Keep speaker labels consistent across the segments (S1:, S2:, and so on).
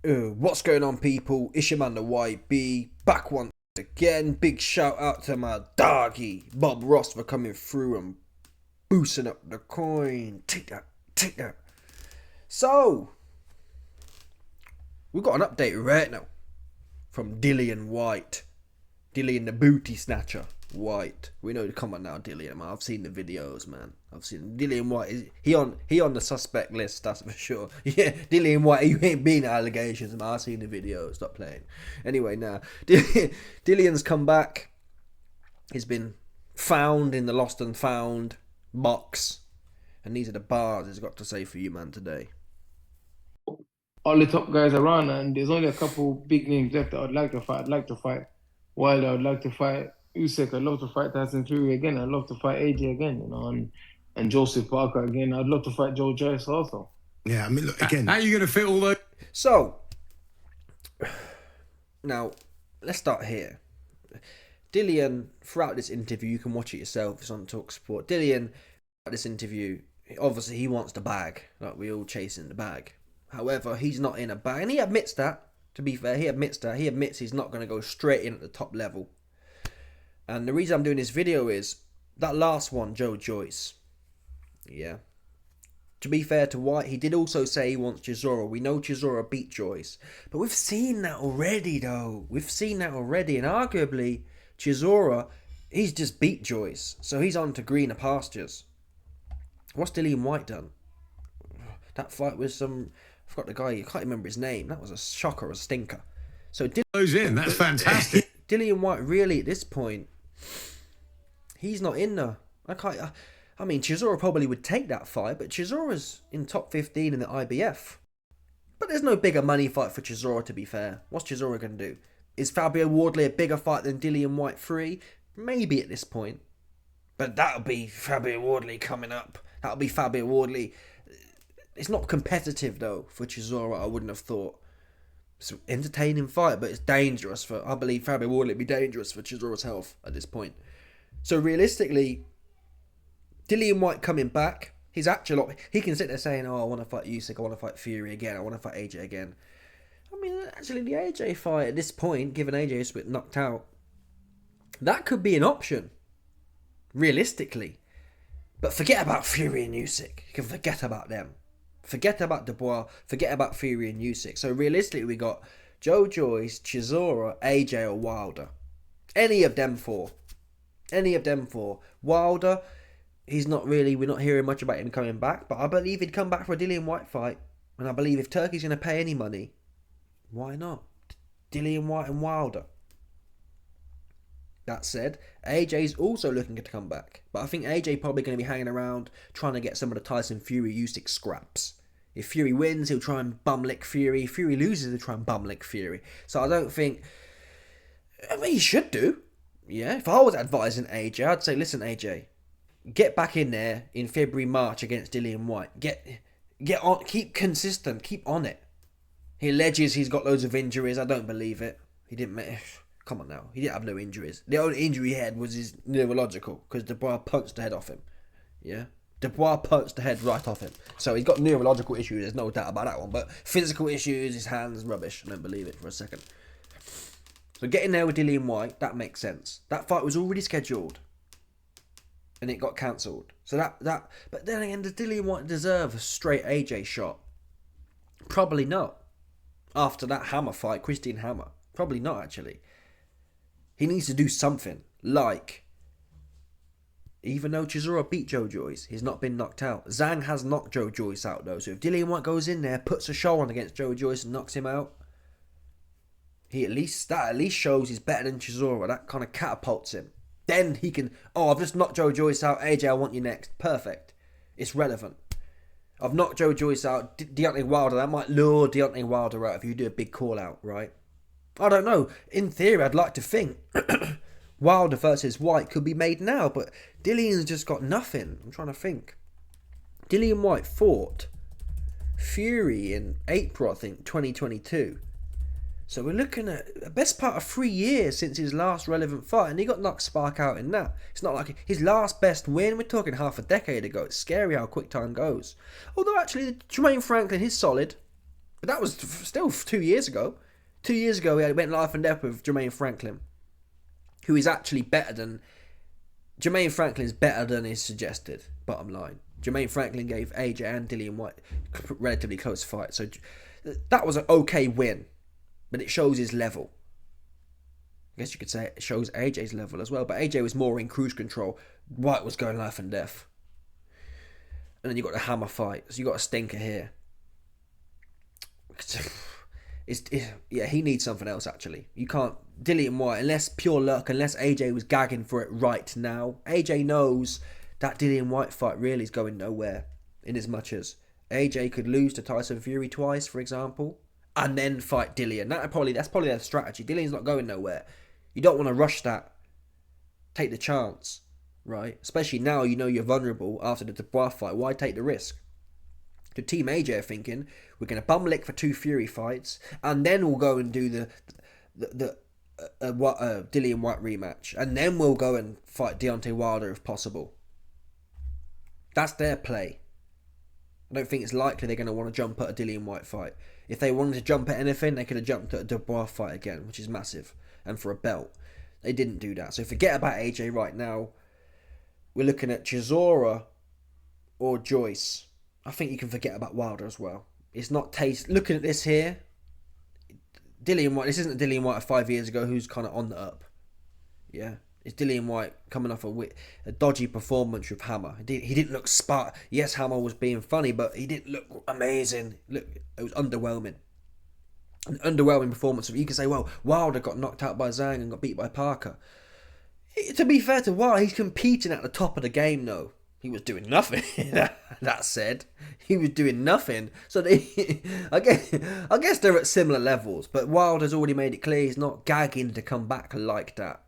S1: What's going on, people? It's your man, the YB, back once again. Big shout out to my doggy, Bob Ross, for coming through and boosting up the coin. Take that, take that. So, we've got an update right now from Dillian Whyte. Dillian the booty snatcher. Whyte. We know, come on now, Dillian, man. I've seen the videos, man. I've seen Dillian Whyte. He on the suspect list, that's for sure. Yeah, Dillian Whyte, you ain't been allegations, man. I've seen the videos. Stop playing. Anyway, now Dillian's come back. He's been found in the lost and found box, and these are the bars he's got to say for you, man, today.
S2: All the top guys around, and there's only a couple big names left that I'd like to fight. I'd like to fight Wilder. I'd like to fight Usyk. I'd love to fight Tyson Fury again. I'd love to fight AJ again, and Joseph Parker again. I'd love to fight Joyce also.
S3: Yeah, I mean, look, again.
S4: How are you going to fit all those?
S1: So, now, let's start here. Dillian, throughout this interview, you can watch it yourself, it's on TalkSport. Dillian, throughout this interview, obviously he wants the bag, like we all chasing the bag. However, he's not in a bag, and he admits that, to be fair, he admits he's not going to go straight in at the top level. And the reason I'm doing this video is, that last one, Joyce, yeah. To be fair to Whyte, he did also say he wants Chisora. We know Chisora beat Joyce. But we've seen that already, though. We've seen that already. And arguably, Chisora, he's just beat Joyce. So he's on to greener pastures. What's Dillian Whyte done? That fight was some... I forgot the guy. I can't remember his name. That was a shocker, a stinker. So
S4: Those in. That's fantastic.
S1: Dillian Whyte, really, at this point, he's not in there. I mean, Chisora probably would take that fight, but Chisora's in top 15 in the IBF. But there's no bigger money fight for Chisora, to be fair. What's Chisora going to do? Is Fabio Wardley a bigger fight than Dillian Whyte 3? Maybe at this point. But that'll be Fabio Wardley coming up. That'll be Fabio Wardley. It's not competitive, though, for Chisora, I wouldn't have thought. It's an entertaining fight, but it's dangerous I believe Fabio Wardley would be dangerous for Chisora's health at this point. So realistically, Dillian Whyte coming back, he's actually, he can sit there saying, oh, I want to fight Usyk, I want to fight Fury again, I want to fight AJ again. I mean, actually, the AJ fight at this point, given AJ's been knocked out, that could be an option, realistically. But forget about Fury and Usyk. You can forget about them. Forget about Dubois, forget about Fury and Usyk. So realistically, we got Joyce, Chisora, AJ or Wilder. Any of them four. Wilder, we're not hearing much about him coming back, but I believe he'd come back for a Dillian Whyte fight. And I believe if Turkey's going to pay any money, why not? Dillian Whyte and Wilder. That said, AJ's also looking to come back. But I think AJ probably going to be hanging around trying to get some of the Tyson Fury Usyk scraps. If Fury wins, he'll try and bum-lick Fury. If Fury loses, he'll try and bum-lick Fury. So I don't think... I mean, he should do. Yeah, if I was advising AJ, I'd say, listen, AJ, get back in there in February, March against Dillian Whyte. Get on, keep consistent, keep on it. He alleges he's got loads of injuries. I don't believe it. He didn't... Come on now, he didn't have no injuries. The only injury he had was his neurological, because Dubois punched the head off him. Yeah? Dubois punched the head right off him. So he's got neurological issues, there's no doubt about that one. But physical issues, his hands, rubbish. I don't believe it for a second. So getting there with Dillian Whyte, that makes sense. That fight was already scheduled. And it got cancelled. So but then again, does Dillian Whyte deserve a straight AJ shot? Probably not. After that Hammer fight, Christian Hammer. Probably not, actually. He needs to do something, like, even though Chisora beat Joyce, he's not been knocked out. Zhang has knocked Joyce out, though, so if Dillian Whyte goes in there, puts a show on against Joyce and knocks him out, that at least shows he's better than Chisora. That kind of catapults him. Then he can, I've just knocked Joyce out, AJ, I want you next. Perfect. It's relevant. I've knocked Joyce out, Deontay Wilder, that might lure Deontay Wilder out if you do a big call out, right? I don't know. In theory, I'd like to think Wilder versus Whyte could be made now, but Dillian's just got nothing. I'm trying to think. Dillian Whyte fought Fury in April, I think, 2022. So we're looking at the best part of 3 years since his last relevant fight, and he got knocked spark out in that. It's not like his last best win, we're talking half a decade ago. It's scary how quick time goes. Although actually, Jermaine Franklin, he's solid. But that was still 2 years ago. 2 years ago, he went life and death with Jermaine Franklin, who is actually better than... Jermaine Franklin is better than is suggested, bottom line. Jermaine Franklin gave AJ and Dillian Whyte relatively close fight. So that was an okay win, but it shows his level. I guess you could say it shows AJ's level as well, but AJ was more in cruise control. Whyte was going life and death. And then you got the hammer fight, so you got a stinker here. Yeah, he needs something else actually. You can't... Dillian Whyte, unless pure luck, unless AJ was gagging for it right now. AJ knows that Dillian Whyte fight really is going nowhere. In as much as AJ could lose to Tyson Fury twice, for example, and then fight Dillian. That's probably their strategy. Dillian's not going nowhere. You don't want to rush that. Take the chance, right? Especially now you know you're vulnerable after the Dubois fight. Why take the risk? The Team AJ are thinking, we're going to bum lick for 2 Fury fights, and then we'll go and do the Dillian Whyte rematch, and then we'll go and fight Deontay Wilder if possible. That's their play. I don't think it's likely they're going to want to jump at a Dillian Whyte fight. If they wanted to jump at anything, they could have jumped at a Dubois fight again, which is massive, and for a belt. They didn't do that. So forget about AJ right now. We're looking at Chisora or Joyce. I think you can forget about Wilder as well. It's not taste. Looking at this here, Dillian Whyte. This isn't a Dillian Whyte of 5 years ago who's kind of on the up. Yeah, it's Dillian Whyte coming off a dodgy performance with Hammer. He didn't look smart. Yes, Hammer was being funny, but he didn't look amazing. Look, it was underwhelming. An underwhelming performance. You can say, well, Wilder got knocked out by Zhang and got beat by Parker. To be fair to Wilder, he's competing at the top of the game, though. He was doing nothing. That said, he was doing nothing. So I guess they're at similar levels. But Wilder's already made it clear he's not gagging to come back like that.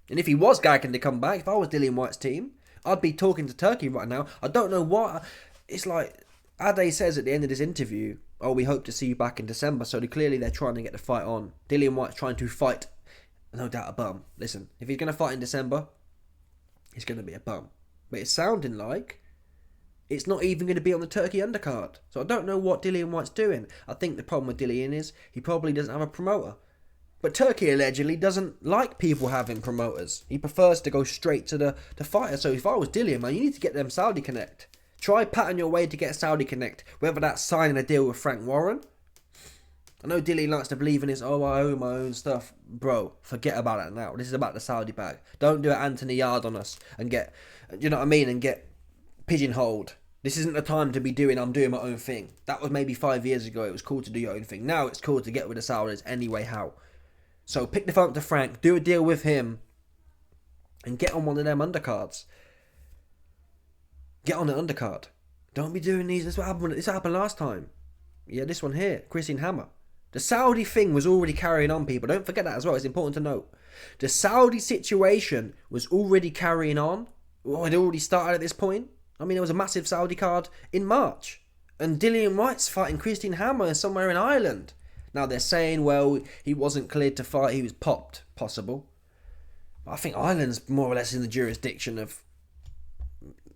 S1: And if he was gagging to come back, if I was Dillian Whyte's team, I'd be talking to Turkey right now. I don't know why. It's like Ade says at the end of this interview, oh, we hope to see you back in December. So clearly they're trying to get the fight on. Dillian Whyte's trying to fight, no doubt, a bum. Listen, if he's going to fight in December, he's going to be a bum. But it's sounding like it's not even going to be on the Turkey undercard. So I don't know what Dillian Whyte's doing. I think the problem with Dillian is he probably doesn't have a promoter. But Turkey allegedly doesn't like people having promoters. He prefers to go straight to the fighter. So if I was Dillian, man, you need to get them Saudi Connect. Try patting your way to get Saudi Connect. Whether that's signing a deal with Frank Warren. I know Dillian likes to believe in his, oh, I own my own stuff. Bro, forget about it now. This is about the Saudi bag. Don't do an Anthony Yard on us and get, you know what I mean, and get pigeonholed. This isn't the time to be doing, I'm doing my own thing. That was maybe 5 years ago. It was cool to do your own thing. Now it's cool to get with the Saudis anyway, how? So pick the phone up to Frank, do a deal with him, and get on one of them undercards. Get on the undercard. Don't be doing these. This happened last time. Yeah, this one here, Christian Hammer. The Saudi thing was already carrying on, people. Don't forget that as well. It's important to note. The Saudi situation was already carrying on. Well, it already started at this point. I mean, there was a massive Saudi card in March. And Dillian Whyte's fighting Christian Hammer somewhere in Ireland. Now, they're saying, well, he wasn't cleared to fight. He was popped. Possible. But I think Ireland's more or less in the jurisdiction of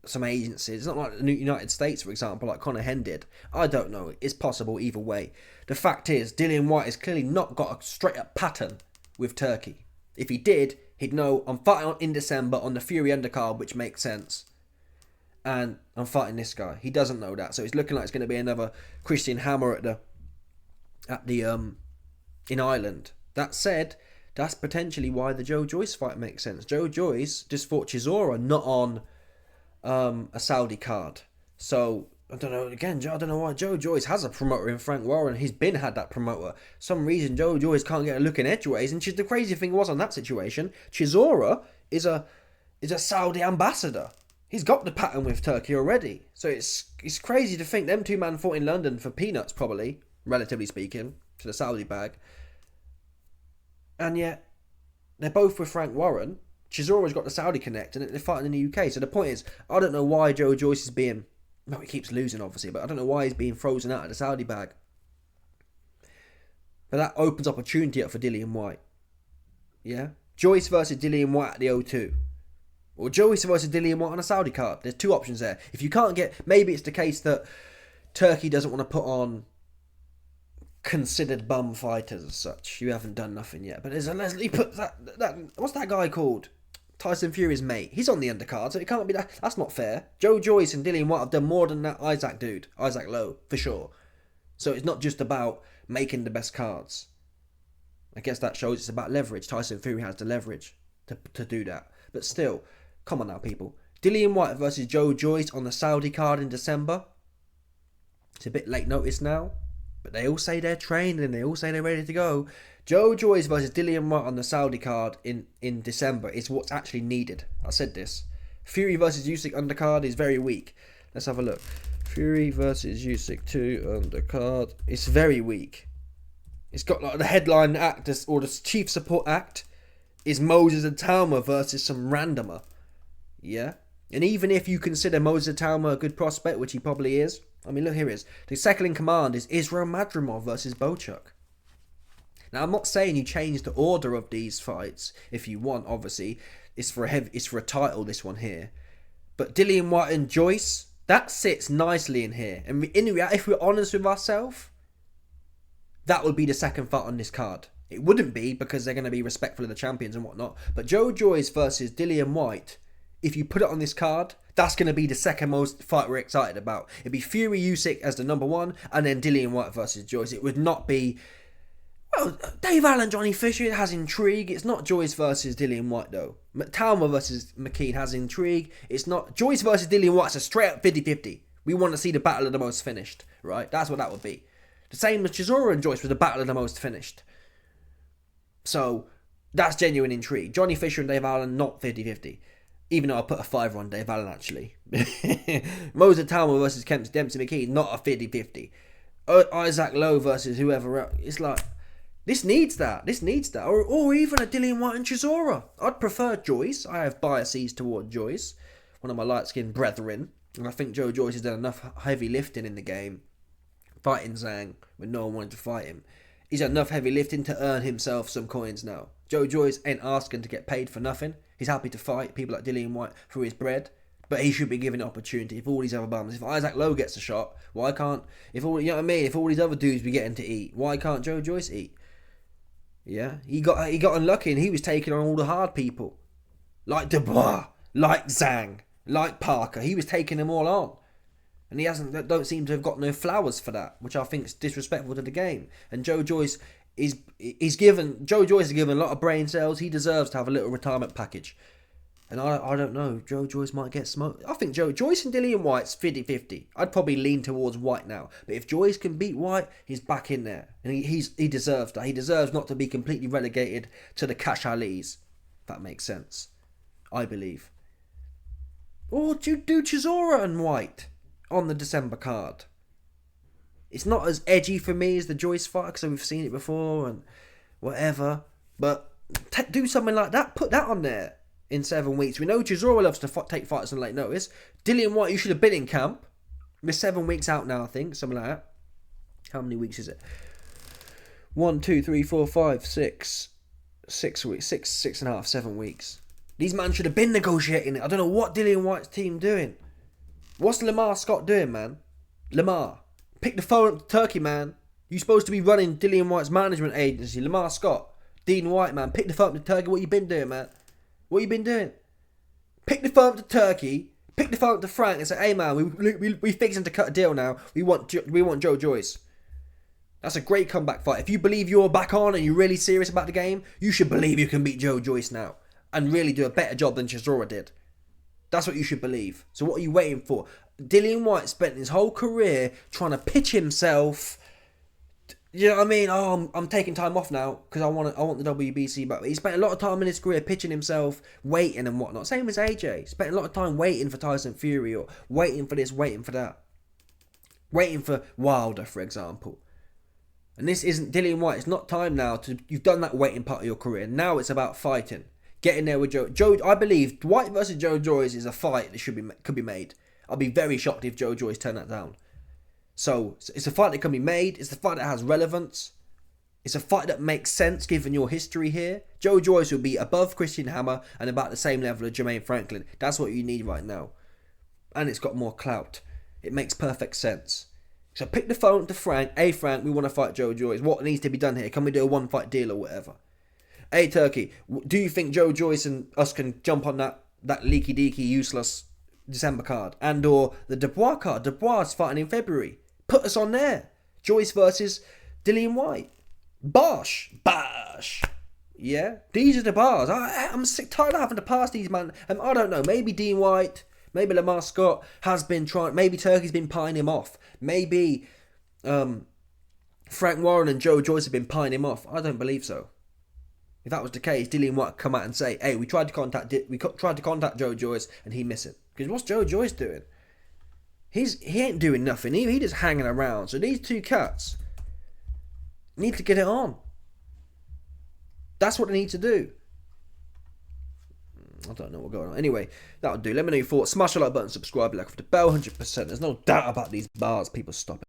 S1: some agencies. It's not like the United States, for example, like Conor Henn did. I don't know. It's possible either way. The fact is, Dillian Whyte has clearly not got a straight-up pattern with Turkey. If he did, he'd know, I'm fighting in December on the Fury undercard, which makes sense. And I'm fighting this guy. He doesn't know that. So it's looking like it's going to be another Christian Hammer in Ireland. That said, that's potentially why the Joe Joyce fight makes sense. Joe Joyce just fought Chisora, not on a Saudi card. So I don't know. Again, I don't know why Joe Joyce has a promoter in Frank Warren. He's had that promoter. Some reason Joe Joyce can't get a look in edgeways. And the crazy thing was on that situation, Chisora is a Saudi ambassador. He's got the pattern with Turkey already. So it's crazy to think them two men fought in London for peanuts, probably, relatively speaking, to the Saudi bag. And yet they're both with Frank Warren. Chisora's got the Saudi connect and they're fighting in the UK. So the point is, I don't know why Joe Joyce is being... Well, he keeps losing, obviously, but I don't know why he's being frozen out of the Saudi bag. But that opens opportunity up for Dillian Whyte. Yeah? Joyce versus Dillian Whyte at the O2. Or Joyce versus Dillian Whyte on a Saudi card. There's two options there. If you can't get... Maybe it's the case that Turkey doesn't want to put on considered bum fighters as such. You haven't done nothing yet. But there's a Leslie put that what's that guy called? Tyson Fury's mate. He's on the undercard, so it can't be that. That's not fair. Joe Joyce and Dillian Whyte have done more than that Isaac Lowe, for sure. So it's not just about making the best cards. I guess that shows it's about leverage. Tyson Fury has the leverage to do that. But still, come on now, people. Dillian Whyte versus Joe Joyce on the Saudi card in December. It's a bit late notice now, but they all say they're trained and they all say they're ready to go. Joe Joyce versus Dillian Whyte on the Saudi card in December is what's actually needed. I said this. Fury versus Usyk undercard is very weak. Let's have a look. Fury versus Usyk 2 undercard. It's very weak. It's got like the headline act or the chief support act is Moses Atalma versus some randomer. Yeah? And even if you consider Moses Atalma a good prospect, which he probably is, I mean, look, here it is. The second in command is Israel Madrimov versus Bochuk. Now, I'm not saying you change the order of these fights if you want, obviously. It's for a title, this one here. But Dillian Whyte and Joyce, that sits nicely in here. And in reality, if we're honest with ourselves, that would be the second fight on this card. It wouldn't be because they're going to be respectful of the champions and whatnot. But Joe Joyce versus Dillian Whyte, if you put it on this card, that's going to be the second most fight we're excited about. It'd be Fury Usyk as the number one, and then Dillian Whyte versus Joyce. It would not be... Well, Dave Allen, Johnny Fisher, it has intrigue. It's not Joyce versus Dillian Whyte, though. Talma versus McKean has intrigue. It's not... Joyce versus Dillian Whyte's a straight up 50-50. We want to see the battle of the most finished, right? That's what that would be. The same as Chisora and Joyce was the battle of the most finished. So, that's genuine intrigue. Johnny Fisher and Dave Allen, not 50-50. Even though I put a 5 on Dave Allen, actually. Moses Talma versus Dempsey McKee, not a 50-50. Isaac Lowe versus whoever else. It's like, this needs that. Or even a Dillian Whyte and Chisora. I'd prefer Joyce. I have biases toward Joyce, one of my light-skinned brethren. And I think Joe Joyce has done enough heavy lifting in the game, fighting Zhang when no one wanted to fight him. He's done enough heavy lifting to earn himself some coins now. Joe Joyce ain't asking to get paid for nothing. He's happy to fight people like Dillian Whyte for his bread, but he should be given an opportunity. If all these other bums, if Isaac Lowe gets a shot, why can't? If all, you know what I mean? If all these other dudes be getting to eat, why can't Joe Joyce eat? Yeah, he got unlucky and he was taking on all the hard people, like Dubois, like Zhang, like Parker. He was taking them all on, and he don't seem to have got no flowers for that, which I think is disrespectful to the game. And Joe Joyce is given a lot of brain cells. He deserves to have a little retirement package. And I don't know. Joe Joyce might get smoked. I think Joyce and Dillian Whyte's 50-50. I'd probably lean towards Whyte now. But if Joyce can beat Whyte, he's back in there. And he deserves that. He deserves not to be completely relegated to the Cash Alis. If that makes sense. I believe. Or do you do Chisora and Whyte on the December card? It's not as edgy for me as the Joyce fight, because we've seen it before and whatever. But do something like that. Put that on there in 7 weeks. We know Chisora loves to take fighters on late notice. Dillian Whyte, you should have been in camp. We're 7 weeks out now, I think. Something like that. How many weeks is it? 1, 2, 3, 4, 5, 6. 6 weeks. 6.5, 7 weeks. These men should have been negotiating it. I don't know what Dillian Whyte's team doing. What's Lamar Scott doing, man? Lamar, pick the phone up to Turkey, man. You're supposed to be running Dillian Whyte's management agency. Lamar Scott, Dean White, man. Pick the phone up to Turkey. What you been doing, man? What you been doing? Pick the phone up to Turkey. Pick the phone up to Frank and say, "Hey, man, we fixing to cut a deal now. We want Joe Joyce." That's a great comeback fight. If you believe you're back on and you're really serious about the game, you should believe you can beat Joe Joyce now and really do a better job than Chisora did. That's what you should believe. So what are you waiting for? Dillian Whyte spent his whole career trying to pitch himself. You know what I mean? Oh, I'm taking time off now because I want the WBC back. He spent a lot of time in his career pitching himself, waiting and whatnot. Same as AJ. Spent a lot of time waiting for Tyson Fury or waiting for this, waiting for that. Waiting for Wilder, for example. And this isn't Dillian Whyte. It's not time now you've done that waiting part of your career. Now it's about fighting. Getting there with Joe. I believe Whyte versus Joe Joyce is a fight that could be made. I'll be very shocked if Joe Joyce turned that down. So it's a fight that can be made. It's a fight that has relevance. It's a fight that makes sense given your history here. Joe Joyce will be above Christian Hammer and about the same level of Jermaine Franklin. That's what you need right now. And it's got more clout. It makes perfect sense. So pick the phone to Frank. Hey Frank, we want to fight Joe Joyce. What needs to be done here? Can we do a one-fight deal or whatever? Hey Turkey, do you think Joe Joyce and us can jump on that leaky deaky useless December card? And or the Dubois card? Dubois is fighting in February. Put us on there. Joyce versus Dillian Whyte. Bosh. Yeah, these are the bars. I'm sick, tired of having to pass these, man. I don't know. Maybe Dean White, maybe Lamar Scott has been trying. Maybe Turkey's been pieing him off. Maybe Frank Warren and Joe Joyce have been pieing him off. I don't believe so. If that was the case, Dillian Whyte would come out and say, "Hey, we tried to contact Joe Joyce and he missed it." Because what's Joe Joyce doing? He ain't doing nothing. He just hanging around. So these two cats need to get it on. That's what they need to do. I don't know what's going on. Anyway, that'll do. Let me know your thoughts. Smash the like button, subscribe, like with the bell, 100%. There's no doubt about these bars. People stop it.